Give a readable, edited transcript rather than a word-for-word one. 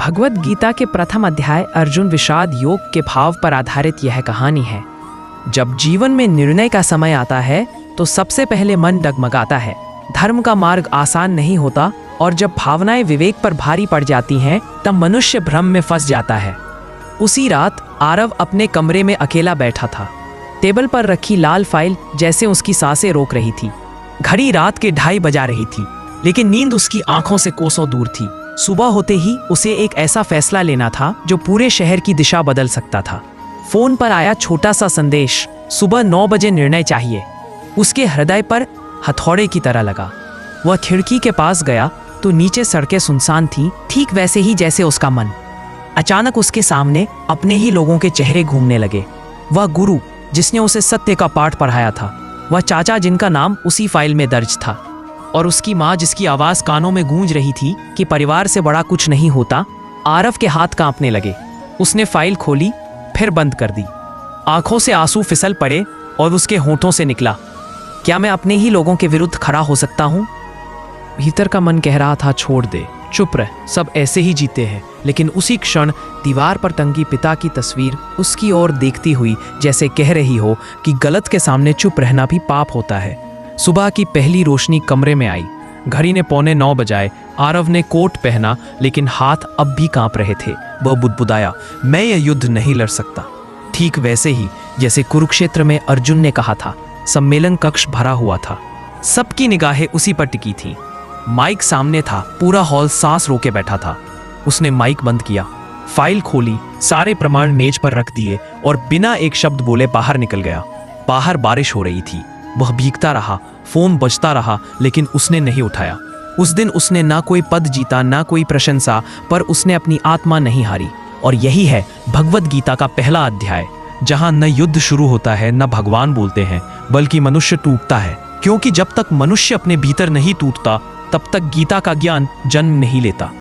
भगवद गीता के प्रथम अध्याय अर्जुन विषाद योग के भाव पर आधारित यह कहानी है। जब जीवन में निर्णय का समय आता है तो सबसे पहले मन डगमगाता है। धर्म का मार्ग आसान नहीं होता और जब भावनाएं विवेक पर भारी पड़ जाती हैं तब मनुष्य भ्रम में फंस जाता है। उसी रात आरव अपने कमरे में अकेला बैठा था। टेबल पर रखी लाल फाइल जैसे उसकी सांसें रोक रही थी। घड़ी रात के 2:30 बजा रही थी, लेकिन नींद उसकी आंखों से कोसों दूर थी। सुबह होते ही उसे एक ऐसा फैसला लेना था जो पूरे शहर की दिशा बदल सकता था। फोन पर आया छोटा सा संदेश, सुबह 9 बजे निर्णय चाहिए। उसके हृदय पर हथौड़े की तरह लगा। वह खिड़की के पास गया तो नीचे सड़कें सुनसान थीं, ठीक वैसे ही जैसे उसका मन। अचानक उसके सामने अपने ही लोगों के चेहरे घूमने लगे। वह गुरु जिसने उसे सत्य का पाठ पढ़ाया था, वह चाचा जिनका नाम उसी फाइल में दर्ज था, और उसकी माँ जिसकी आवाज़ कानों में गूंज रही थी कि परिवार से बड़ा कुछ नहीं होता। आरव के हाथ कांपने लगे। उसने फाइल खोली, फिर बंद कर दी। आंखों से आंसू फिसल पड़े और उसके होंठों से निकला, क्या मैं अपने ही लोगों के विरुद्ध खड़ा हो सकता हूँ? भीतर का मन कह रहा था, छोड़ दे, चुप रह, सब ऐसे ही जीते हैं। लेकिन उसी क्षण दीवार पर टंगी पिता की तस्वीर उसकी ओर देखती हुई जैसे कह रही हो कि गलत के सामने चुप रहना भी पाप होता है। सुबह की पहली रोशनी कमरे में आई। घड़ी ने 8:45 बजाए। आरव ने कोट पहना, लेकिन हाथ अब भी कांप रहे थे। वह बुदबुदाया, मैं यह युद्ध नहीं लड़ सकता। ठीक वैसे ही जैसे कुरुक्षेत्र में अर्जुन ने कहा था। सम्मेलन कक्ष भरा हुआ था। सबकी निगाहें उसी पर टिकी थीं। माइक सामने था। पूरा हॉल सांस रोके बैठा था। उसने माइक बंद किया, फाइल खोली, सारे प्रमाण मेज पर रख दिए और बिना एक शब्द बोले बाहर निकल गया। बाहर बारिश हो रही थी। वह भीगता रहा, फोन बजता रहा, लेकिन उसने नहीं उठाया। उस दिन उसने ना कोई पद जीता, ना कोई प्रशंसा, पर उसने अपनी आत्मा नहीं हारी। और यही है भगवद गीता का पहला अध्याय, जहां न युद्ध शुरू होता है, न भगवान बोलते हैं, बल्कि मनुष्य टूटता है। क्योंकि जब तक मनुष्य अपने भीतर नहीं टूटता, तब तक गीता का ज्ञान जन्म नहीं लेता।